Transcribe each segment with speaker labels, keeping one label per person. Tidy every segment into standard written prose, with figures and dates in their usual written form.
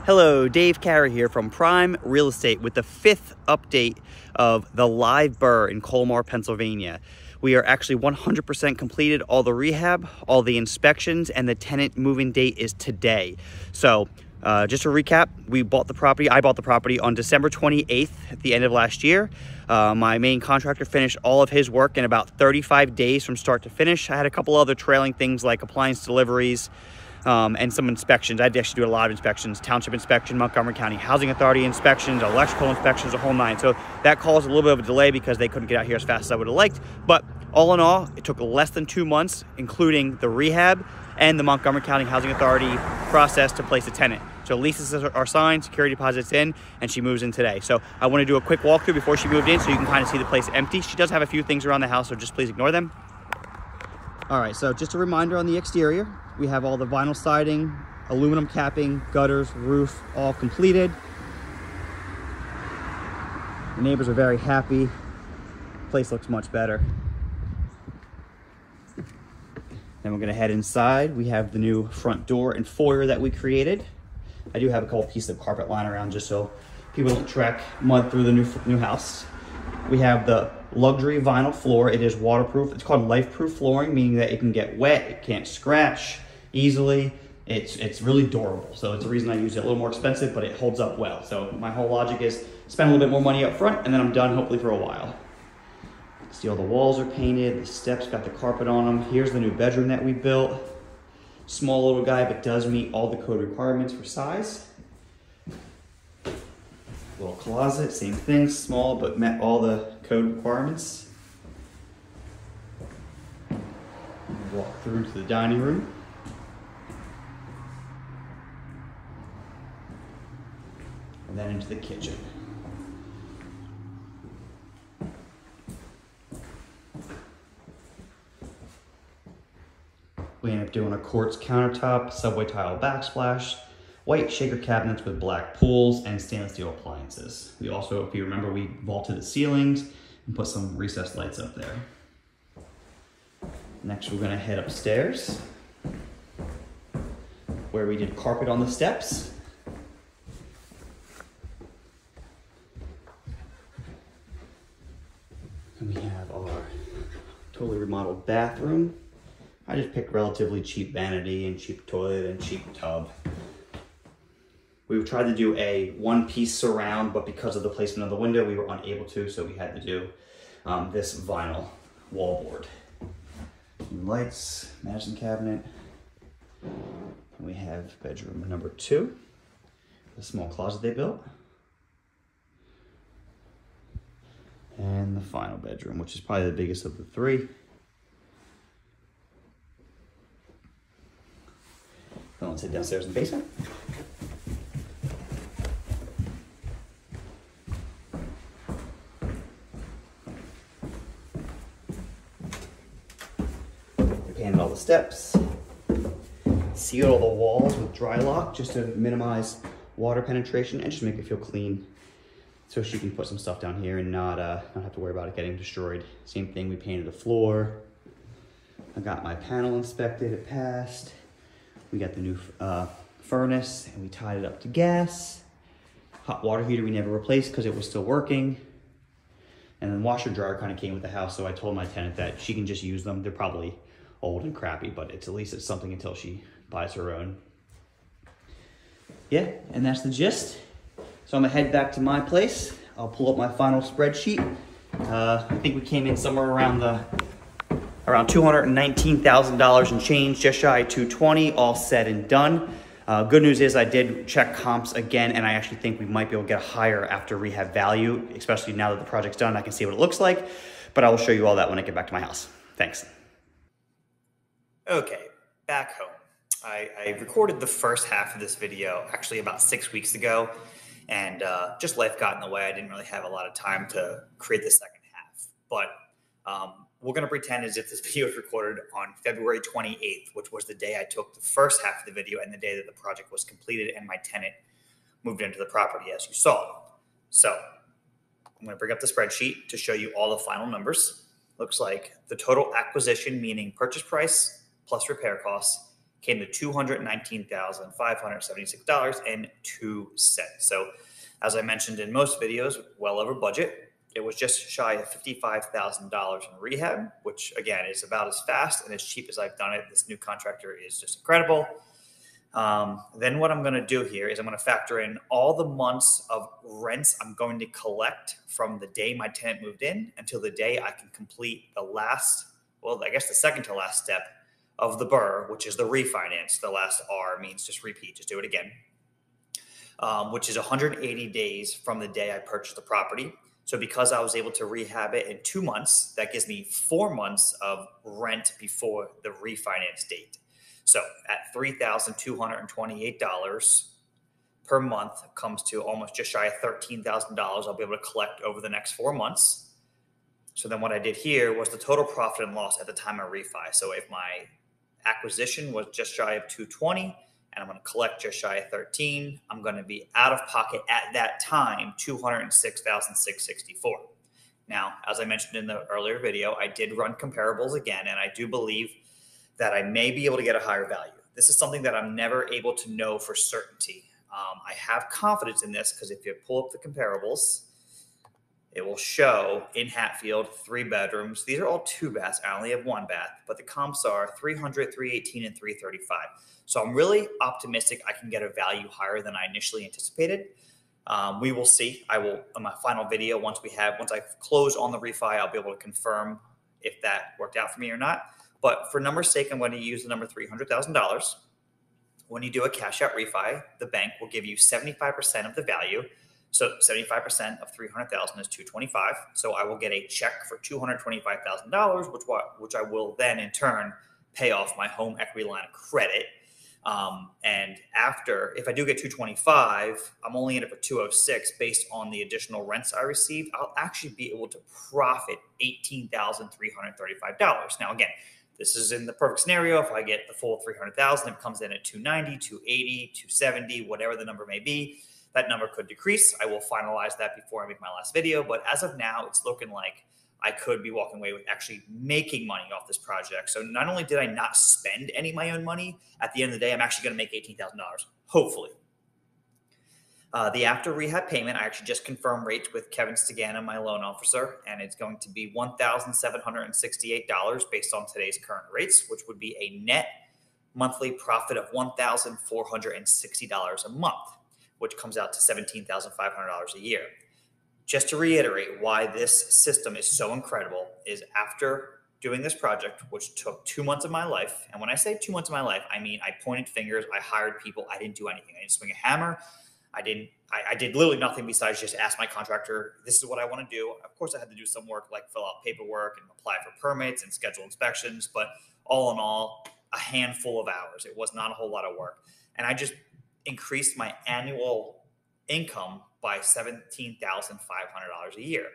Speaker 1: Hello, Dave Carey here from Prime Real Estate with the 5th update of the live BRRRR in Colmar, Pennsylvania. We are actually 100% completed all the rehab, all the inspections, and the tenant move-in date is today. So just to recap, I bought the property on December 28th at the end of last year. My main contractor finished all of his work in about 35 days from start to finish. I had a couple other trailing things like appliance deliveries, and some inspections. I had to actually do a lot of inspections, township inspection, Montgomery County Housing Authority inspections, electrical inspections, the whole nine. So that caused a little bit of a delay because they couldn't get out here as fast as I would have liked. But all in all, it took less than 2 months, including the rehab and the Montgomery County Housing Authority process to place a tenant. So leases are signed, security deposits in, and she moves in today. So I want to do a quick walkthrough before she moved in so you can kind of see the place empty. She does have a few things around the house, so just please ignore them. All right, so just a reminder on the exterior, we have all the vinyl siding, aluminum capping, gutters, roof, all completed. The neighbors are very happy. The place looks much better. Then we're gonna head inside. We have the new front door and foyer that we created. I do have a couple pieces of carpet lying around just so people don't track mud through the new house. We have the luxury vinyl floor. It is waterproof. It's called life-proof flooring, meaning that it can get wet, it can't scratch easily. It's really durable. So it's the reason I use it. A little more expensive, but it holds up well. So my whole logic is spend a little bit more money up front and then I'm done hopefully for a while. See, all the walls are painted, the steps got the carpet on them. Here's the new bedroom that we built. Small little guy, but does meet all the code requirements for size. Little closet, same thing, small, but met all the code requirements. Walk through into the dining room. And then into the kitchen. We ended up doing a quartz countertop, subway tile backsplash, white shaker cabinets with black pools, and stainless steel appliances. We also, if you remember, we vaulted the ceilings and put some recessed lights up there. Next, we're gonna head upstairs where we did carpet on the steps. And we have our totally remodeled bathroom. I just picked relatively cheap vanity and cheap toilet and cheap tub. We tried to do a one-piece surround, but because of the placement of the window, we were unable to, so we had to do this vinyl wallboard. Lights, medicine cabinet. And we have bedroom number 2, the small closet they built. And the final bedroom, which is probably the biggest of the 3. Let's head downstairs in the basement. We painted all the steps, sealed all the walls with dry lock just to minimize water penetration and just make it feel clean, so she can put some stuff down here and not have to worry about it getting destroyed. Same thing, we painted the floor. I got my panel inspected, it passed. We got the new furnace and we tied it up to gas. Hot water heater we never replaced because it was still working. And then washer dryer kind of came with the house, so I told my tenant that she can just use them. They're probably old and crappy, but at least it's something until she buys her own. Yeah, and that's the gist. So I'm gonna head back to my place. I'll pull up my final spreadsheet. I think we came in somewhere around $219,000 and change, just shy of 220, all said and done. Good news is I did check comps again, and I actually think we might be able to get a higher after rehab value, especially now that the project's done. I can see what it looks like, but I will show you all that when I get back to my house. Thanks. Okay, back home. I recorded the first half of this video actually about 6 weeks ago, and just life got in the way. I didn't really have a lot of time to create the second half, but we're going to pretend as if this video was recorded on February 28th, which was the day I took the first half of the video and the day that the project was completed and my tenant moved into the property, as you saw. So I'm going to bring up the spreadsheet to show you all the final numbers. Looks like the total acquisition, meaning purchase price plus repair costs, came to $219,576.02. So as I mentioned in most videos, well over budget. It was just shy of $55,000 in rehab, which again is about as fast and as cheap as I've done it. This new contractor is just incredible. Then what I'm going to do here is I'm going to factor in all the months of rents I'm going to collect from the day my tenant moved in until the day I can complete the last, well, I guess the second to last step of the BRRRR, which is the refinance. The last R means just repeat, just do it again, which is 180 days from the day I purchased the property. So because I was able to rehab it in 2 months, that gives me 4 months of rent before the refinance date. So at $3,228 per month comes to almost just shy of $13,000 I'll be able to collect over the next 4 months. So then what I did here was the total profit and loss at the time of refi. So if my acquisition was just shy of 220 and I'm going to collect just shy of 13, I'm going to be out of pocket at that time $206,664. Now, as I mentioned in the earlier video, I did run comparables again, and I do believe that I may be able to get a higher value. This is something that I'm never able to know for certainty. I have confidence in this because if you pull up the comparables, it will show in Hatfield 3 bedrooms. These are all 2 baths. I only have 1 bath, but the comps are 300, 318, and 335. So I'm really optimistic I can get a value higher than I initially anticipated. We will see. I will, in my final video, once I close on the refi, I'll be able to confirm if that worked out for me or not. But for number's sake, I'm going to use the number $300,000. When you do a cash out refi, the bank will give you 75% of the value. So 75% of $300,000 is $225,000. So I will get a check for $225,000, which I will then in turn pay off my home equity line of credit. And after, if I do get $225,000, I'm only in it for $206,000 based on the additional rents I received. I'll actually be able to profit $18,335. Now, again, this is in the perfect scenario. If I get the full $300,000, it comes in at $290,000, $280,000, $270,000, whatever the number may be. That number could decrease. I will finalize that before I make my last video. But as of now, it's looking like I could be walking away with actually making money off this project. So not only did I not spend any of my own money, at the end of the day, I'm actually going to make $18,000, hopefully. The after rehab payment, I actually just confirmed rates with Kevin Stegana, my loan officer, and it's going to be $1,768 based on today's current rates, which would be a net monthly profit of $1,460 a month, which comes out to $17,500 a year. Just to reiterate why this system is so incredible is after doing this project, which took 2 months of my life, and when I say 2 months of my life, I mean I pointed fingers, I hired people, I didn't do anything. I didn't swing a hammer. I did literally nothing besides just ask my contractor, this is what I want to do. Of course, I had to do some work like fill out paperwork and apply for permits and schedule inspections, but all in all, a handful of hours. It was not a whole lot of work. And I just increased my annual income by $17,500 a year.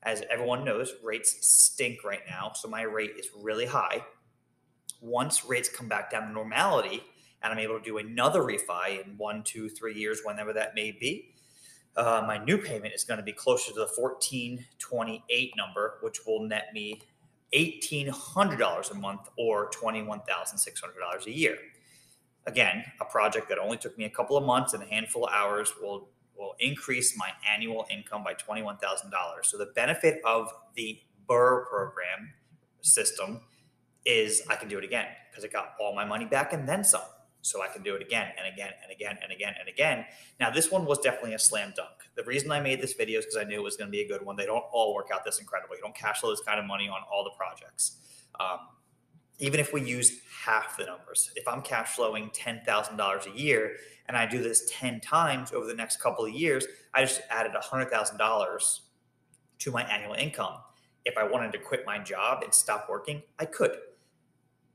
Speaker 1: As everyone knows, rates stink right now, so my rate is really high. Once rates come back down to normality, and I'm able to do another refi in 1, 2, 3 years, whenever that may be, my new payment is going to be closer to the $1,428 number, which will net me $1,800 a month or $21,600 a year. Again, a project that only took me a couple of months and a handful of hours will increase my annual income by $21,000. So the benefit of the BRRRR program system is I can do it again because I got all my money back and then some. So I can do it again and again and again and again and again. Now, this one was definitely a slam dunk. The reason I made this video is because I knew it was going to be a good one. They don't all work out this incredible. You don't cash flow this kind of money on all the projects. Even if we use half the numbers, if I'm cash flowing $10,000 a year and I do this 10 times over the next couple of years, I just added $100,000 to my annual income. If I wanted to quit my job and stop working, I could.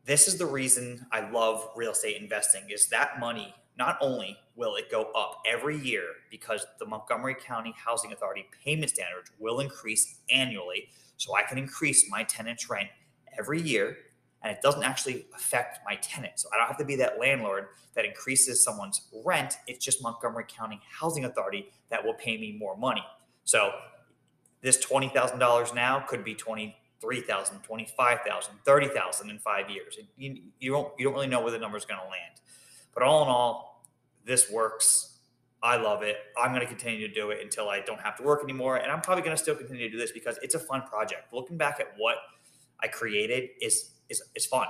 Speaker 1: This is the reason I love real estate investing, is that money, not only will it go up every year because the Montgomery County Housing Authority payment standards will increase annually, so I can increase my tenant's rent every year, and it doesn't actually affect my tenant. So I don't have to be that landlord that increases someone's rent. It's just Montgomery County Housing Authority that will pay me more money. So this $20,000 now could be $20,000 3,000, 25,000, 30,000 in 5 years. You don't really know where the number is going to land. But all in all, this works. I love it. I'm going to continue to do it until I don't have to work anymore. And I'm probably going to still continue to do this because it's a fun project. Looking back at what I created is fun.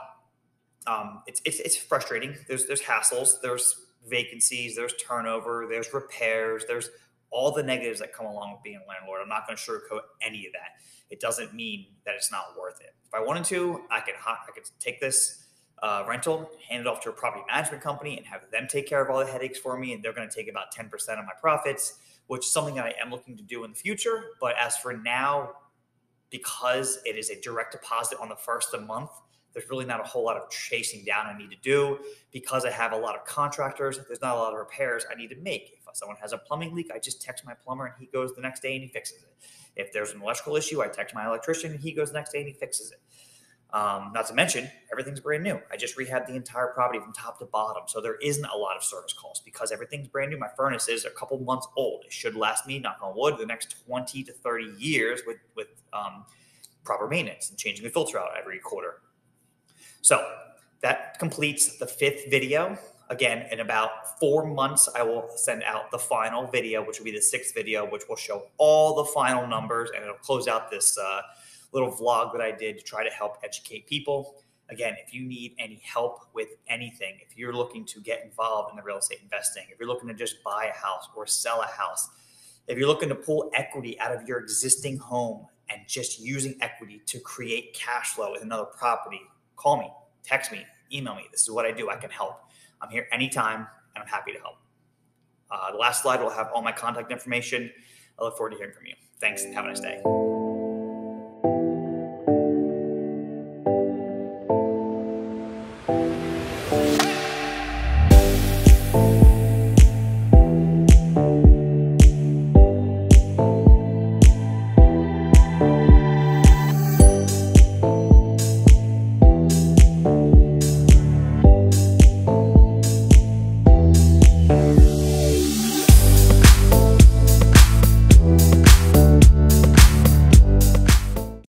Speaker 1: It's frustrating. There's hassles. There's vacancies. There's turnover. There's repairs. There's all the negatives that come along with being a landlord. I'm not going to sugarcoat any of that. It doesn't mean that it's not worth it. If I wanted to, I could take this rental, hand it off to a property management company, and have them take care of all the headaches for me. And they're going to take about 10% of my profits, which is something that I am looking to do in the future. But as for now, because it is a direct deposit on the first of the month, there's really not a whole lot of chasing down I need to do. Because I have a lot of contractors, there's not a lot of repairs I need to make. If someone has a plumbing leak, I just text my plumber and he goes the next day and he fixes it. If there's an electrical issue, I text my electrician and he goes the next day and he fixes it. Not to mention, everything's brand new. I just rehabbed the entire property from top to bottom. So there isn't a lot of service calls because everything's brand new. My furnace is a couple months old. It should last me, knock on wood, the next 20 to 30 years with proper maintenance and changing the filter out every quarter. So that completes the 5th video. Again, in about 4 months, I will send out the final video, which will be the 6th video, which will show all the final numbers, and it'll close out this little vlog that I did to try to help educate people. Again, if you need any help with anything, if you're looking to get involved in the real estate investing, if you're looking to just buy a house or sell a house, if you're looking to pull equity out of your existing home and just using equity to create cash flow with another property, call me, text me, email me. This is what I do. I can help. I'm here anytime, and I'm happy to help. The last slide will have all my contact information. I look forward to hearing from you. Thanks, and have a nice day.